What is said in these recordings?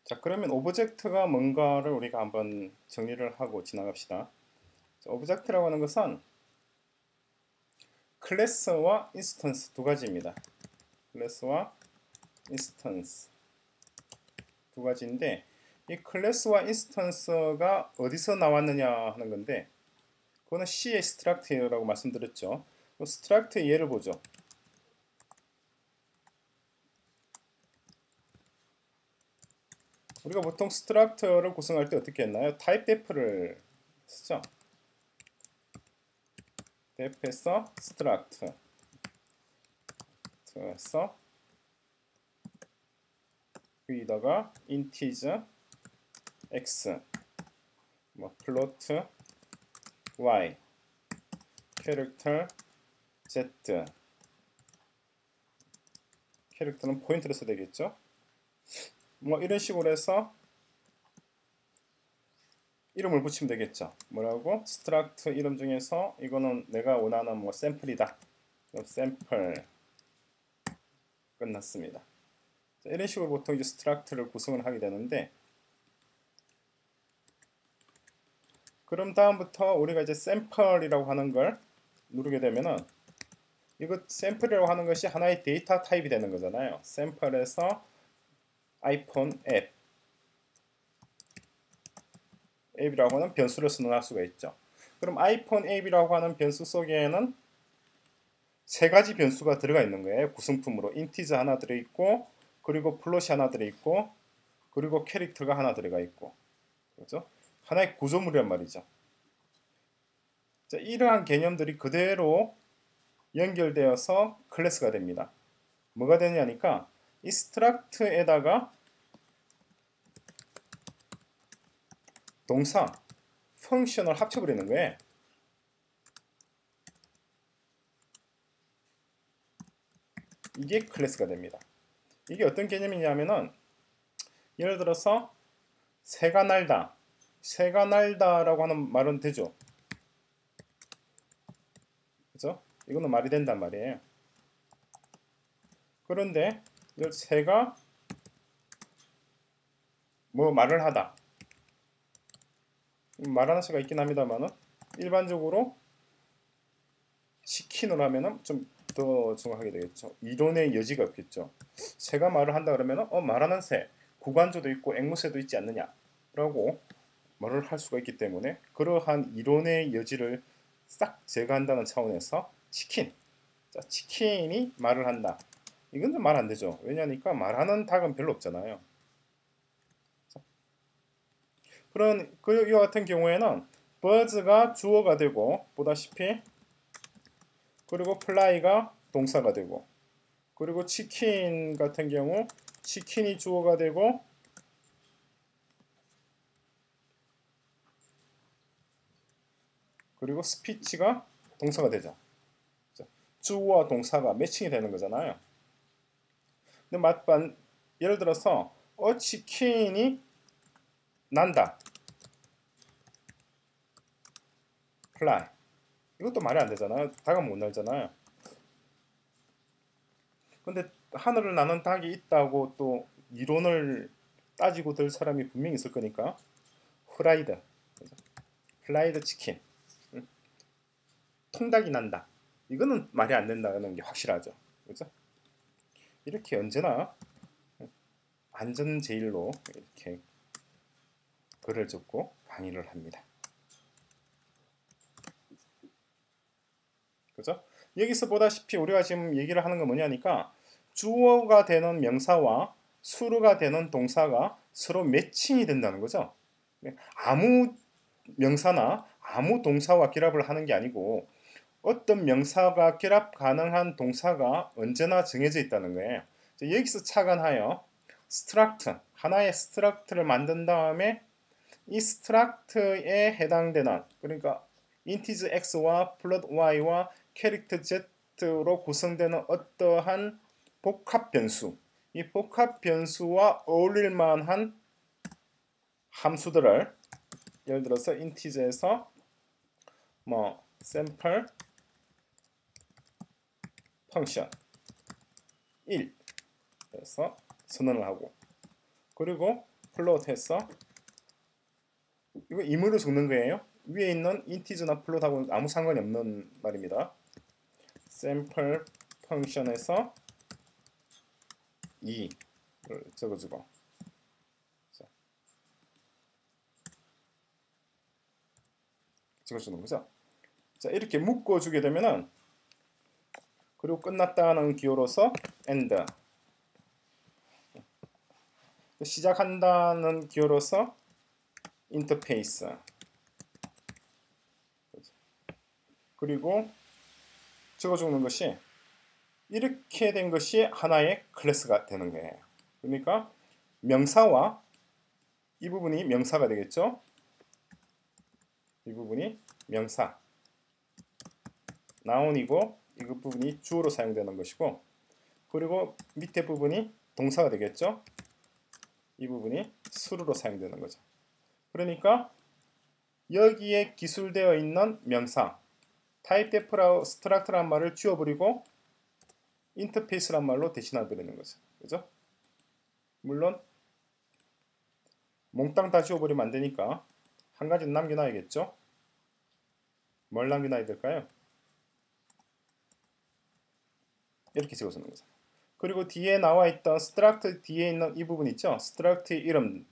자, 그러면 오브젝트가 뭔가를 우리가 한번 정리를 하고 지나갑시다. 자, 오브젝트라고 하는 것은 클래스와 인스턴스 두 가지입니다. 클래스와 인스턴스 두 가지인데, 이 클래스와 인스턴스가 어디서 나왔느냐 하는 건데, 그거는 C의 스트럭트라고 말씀드렸죠. 그 스트럭트의 예를 보죠. 우리가 보통 스트럭트를 구성할 때 어떻게 했나요? 타입 def를 쓰죠. def에서 스트럭트에서 여기다가 integer x, 뭐 플로트 y, 캐릭터 z, 캐릭터는 포인트로 써야 되겠죠. 뭐 이런 식으로 해서 이름을 붙이면 되겠죠. 뭐라고? 스트럭트 이름 중에서 이거는 내가 원하는 뭐 샘플이다. 샘플 끝났습니다. 자, 이런 식으로 보통 이제 스트럭트를 구성을 하게 되는데, 그럼 다음부터 우리가 이제 샘플이라고 하는 걸 누르게 되면은 이거 샘플이라고 하는 것이 하나의 데이터 타입이 되는 거잖아요. 샘플에서 아이폰 앱이라고 하는 변수를 선언할 수가 있죠. 그럼 아이폰 앱이라고 하는 변수 속에는 세 가지 변수가 들어가 있는 거예요. 구성품으로 인티저 하나 들어있고, 그리고 플롯이 하나 들어있고, 그리고 캐릭터가 하나 들어가 있고, 그렇죠? 하나의 구조물이란 말이죠. 자, 이러한 개념들이 그대로 연결되어서 클래스가 됩니다. 뭐가 되냐니까 이 스트럭트에다가 동사, 펑션을 합쳐버리는 거예요. 이게 클래스가 됩니다. 이게 어떤 개념이냐면은 예를 들어서 새가 날다, 새가 날다라고 하는 말은 되죠. 그죠? 이거는 말이 된단 말이에요. 그런데 새가 뭐 말을 하다, 말하는 새가 있긴 합니다만은 일반적으로 시킨으로 하면은 좀 더 정확하게 되겠죠. 이론의 여지가 없겠죠. 새가 말을 한다 그러면은 말하는 새, 구간조도 있고 앵무새도 있지 않느냐라고 말을 할 수가 있기 때문에 그러한 이론의 여지를 싹 제거한다는 차원에서 치킨, 자, 치킨이 말을 한다. 이건 좀 말 안 되죠. 왜냐니까 말하는 닭은 별로 없잖아요. 그런 이와 같은 경우에는 bird가 주어가 되고 보다시피, 그리고 fly가 동사가 되고, 그리고 치킨 같은 경우 치킨이 주어가 되고, 그리고 스피치가 동사가 되죠. 주어와 동사가 매칭이 되는 거잖아요. 근데 맞반 예를 들어서 치킨이 난다, fly, 이것도 말이 안 되잖아요. 닭은 못 날잖아요. 근데 하늘을 나는 닭이 있다고 또 이론을 따지고 들 사람이 분명히 있을 거니까 후라이드, 플라이드 치킨, 통닭이 난다. 이거는 말이 안 된다는 게 확실하죠. 그죠? 이렇게 언제나 안전제일로 이렇게 글을 적고 강의를 합니다. 그죠? 여기서 보다시피 우리가 지금 얘기를 하는 건 뭐냐니까 주어가 되는 명사와 수로가 되는 동사가 서로 매칭이 된다는 거죠. 아무 명사나 아무 동사와 결합을 하는 게 아니고 어떤 명사가 결합 가능한 동사가 언제나 정해져 있다는 거예요. 여기서 착안하여 스트럭트, 하나의 스트럭트를 만든 다음에 이 스트럭트에 해당되는, 그러니까 인티저 x와 플롯 y와 캐릭터 z로 구성되는 어떠한 복합 변수, 이 복합 변수와 어울릴 만한 함수들을 예를 들어서 인티저에서 뭐 샘플 펑션 1 그래서 선언을 하고, 그리고 플롯 해서 이거 임의로 적는 거예요. 위에 있는 인티저나 플롯하고 아무 상관이 없는 말입니다. 샘플 펑션에서 2를 적어주고 적어주는 거죠. 자, 이렇게 묶어주게 되면은 그리고 끝났다는 기호로서 end, 시작한다는 기호로서 인터페이스, 그리고 적어주는 것이 이렇게 된 것이 하나의 클래스가 되는 거예요. 그러니까 명사와 이 부분이 명사가 되겠죠. 이 부분이 명사, 나운이고 이 부분이 주어로 사용되는 것이고, 그리고 밑에 부분이 동사가 되겠죠. 이 부분이 수로로 사용되는 거죠. 그러니까 여기에 기술되어 있는 명사 타입데프라고 스트럭트란 말을 지워버리고 인터페이스란 말로 대신해버리는 거죠. 그죠? 물론 몽땅 다 지워버리면 안 되니까 한 가지는 남겨놔야겠죠. 뭘 남겨놔야 될까요? 이렇게 적어주는 거죠. 그리고 뒤에 나와 있던 스트럭트 뒤에 있는 이 부분 있죠? 스트럭트의 이름,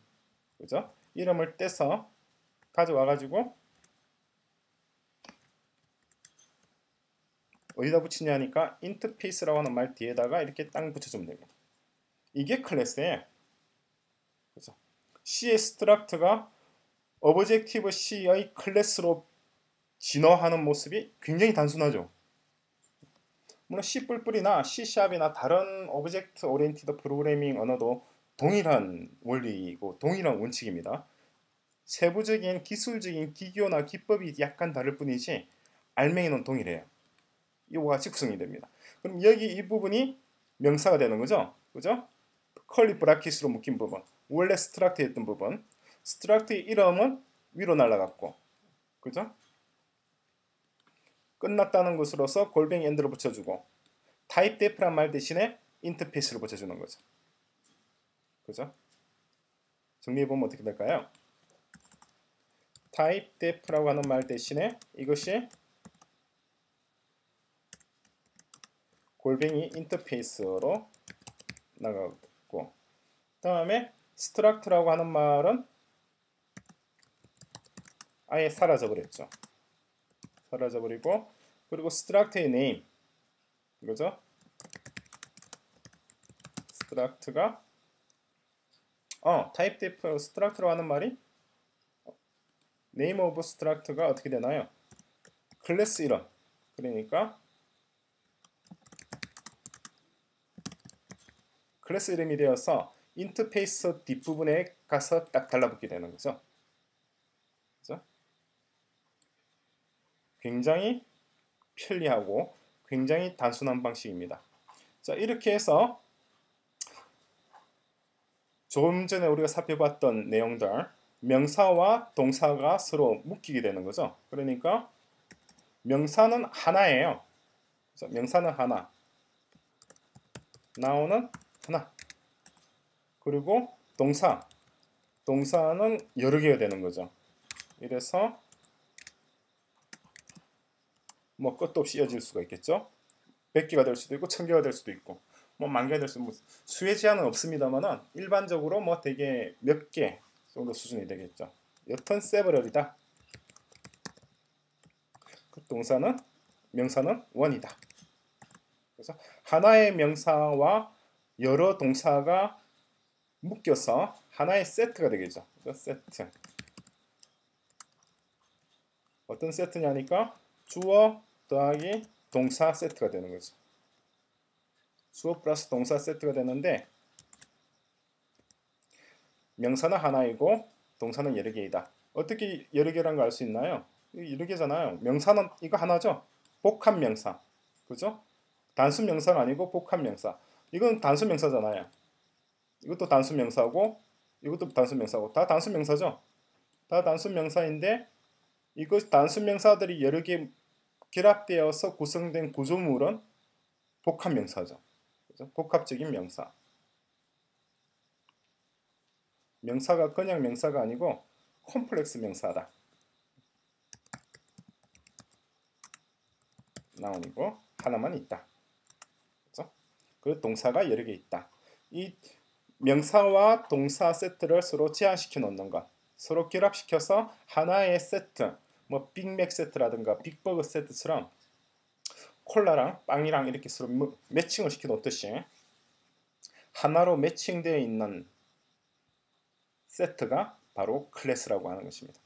그죠? 이름을 떼서 가져와 가지고 어디다 붙이냐니까 인터페이스라고 하는 말 뒤에다가 이렇게 딱 붙여주면 됩니다. 이게 클래스예요. 그죠? C의 스트럭트가 오브젝티브 C의 클래스로 진화하는 모습이 굉장히 단순하죠. 물론 C++이나 C#이나 다른 오브젝트 오리엔티드 프로그래밍 언어도 동일한 원리이고 동일한 원칙입니다. 세부적인 기술적인 기교나 기법이 약간 다를 뿐이지 알맹이는 동일해요. 이와 같이 구성이 됩니다. 그럼 여기 이 부분이 명사가 되는 거죠. 그죠? 컬리 브라킷으로 묶인 부분, 원래 스트럭트였던 부분, 스트럭트의 이름은 위로 날아갔고, 그죠? 끝났다는 것으로서 골뱅이 엔드를 붙여주고, 타입데프란 말 대신에 인터페이스를 붙여주는 거죠. 그죠? 정리해보면 어떻게 될까요? 타입데프라고 하는 말 대신에 이것이 골뱅이 인터페이스로 나가고, 다음에 스트럭트라고 하는 말은 아예 사라져버렸죠. 사라져버리고, 그리고 스트럭트의 네임, 그죠? 스트럭트가 타입데프 스트럭트라고 하는 말이 네임 오브 스트럭트가 어떻게 되나요? 클래스 이름. 그러니까 클래스 이름이 되어서 인터페이스 뒷부분에 가서 딱 달라붙게 되는 거죠. 그죠? 굉장히 편리하고 굉장히 단순한 방식입니다. 자, 이렇게 해서 조금 전에 우리가 살펴봤던 내용들, 명사와 동사가 서로 묶이게 되는 거죠. 그러니까 명사는 하나예요. 그래서 명사는 하나, 나오는 하나. 그리고 동사는 여러 개가 되는 거죠. 이래서 뭐 끝도 없이 이어질 수가 있겠죠. 100개가 될 수도 있고 1000개가 될 수도 있고 뭐 10,000개가 될 수도 있고 수의 제한은 없습니다만은 일반적으로 뭐 되게 몇 개 정도 수준이 되겠죠. 여튼 세버럴이다. 그 명사는 원이다. 그래서 하나의 명사와 여러 동사가 묶여서 하나의 세트가 되겠죠. 세트. 어떤 세트냐니까 주어 더하기 동사 세트가 되는 거죠. 주어 플러스 동사 세트가 되는데 명사는 하나이고 동사는 여러 개이다. 어떻게 여러 개라는 걸 알 수 있나요? 여러 개잖아요. 명사는 이거 하나죠. 복합 명사. 그죠? 단순 명사가 아니고 복합 명사. 이건 단순 명사잖아요. 이것도 단순 명사고 이것도 단순 명사고 다 단순 명사죠. 다 단순 명사인데 이것 단순 명사들이 여러 개 결합되어서 구성된 구조물은 복합 명사죠. 그죠? 복합적인 명사. 명사가 그냥 명사가 아니고 콤플렉스 명사다. 나온이고 하나만 있다. 그렇죠? 그리고 동사가 여러 개 있다. 이 명사와 동사 세트를 서로 제한시켜 놓는 것, 서로 결합시켜서 하나의 세트, 뭐 빅맥 세트라든가 빅버거 세트처럼 콜라랑 빵이랑 이렇게 서로 매칭을 시켜 놓듯이 하나로 매칭되어 있는 세트가 바로 클래스라고 하는 것입니다.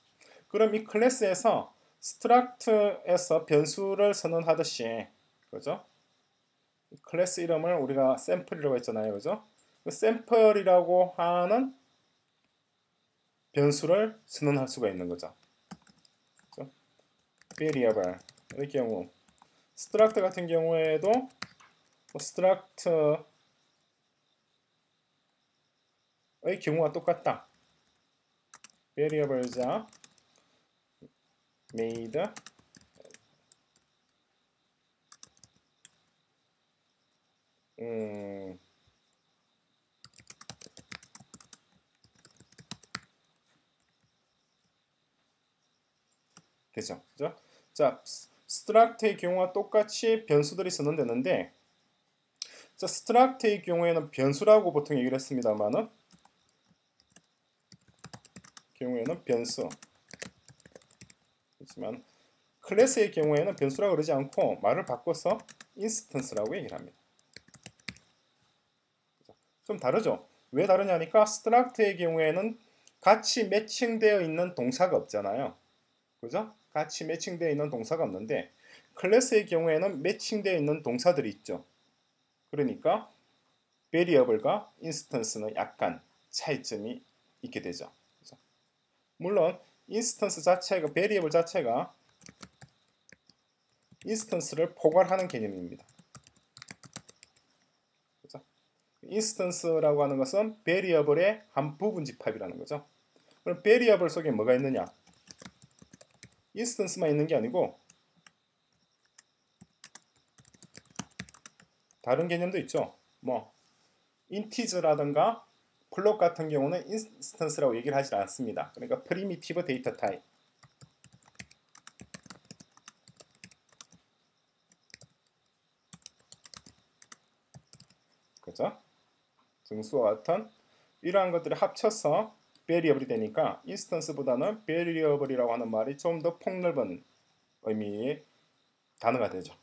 그럼 이 클래스에서 스트럭트에서 변수를 선언하듯이, 그죠? 클래스 이름을 우리가 샘플이라고 했잖아요, 그죠? 그 샘플이라고 하는 변수를 선언할 수가 있는 거죠. 그죠? variable의 경우, 스트럭트 같은 경우에도 스트럭트의 경우가 똑같다. variable자 made 되죠. 그죠? 자, 스트럭트의 경우와 똑같이 변수들이 선언되는데, 자, 스트럭트의 경우에는 변수라고 보통 얘기를 했습니다만은 경우에는 변수. 그렇지만 클래스의 경우에는 변수라고 그러지 않고 말을 바꿔서 인스턴스라고 얘기를 합니다. 좀 다르죠? 왜 다르냐니까 스트럭트의 경우에는 같이 매칭되어 있는 동사가 없잖아요. 그죠? 같이 매칭되어 있는 동사가 없는데 클래스의 경우에는 매칭되어 있는 동사들이 있죠. 그러니까 variable과 instance는 약간 차이점이 있게 되죠. 그죠? 물론 instance 자체가 variable 자체가 instance를 포괄하는 개념입니다. 그죠? instance라고 하는 것은 variable의 한 부분 집합이라는 거죠. 그럼 variable 속에 뭐가 있느냐? instance만 있는 게 아니고 다른 개념도 있죠. 뭐 인티저라든가 플롯 같은 경우는 인스턴스라고 얘기를 하지 않습니다. 그러니까 프리미티브 데이터 타입. 그죠? 등수와 같은 이러한 것들을 합쳐서 베리어블이 되니까 인스턴스보다는 베리어블이라고 하는 말이 좀 더 폭넓은 의미의 단어가 되죠.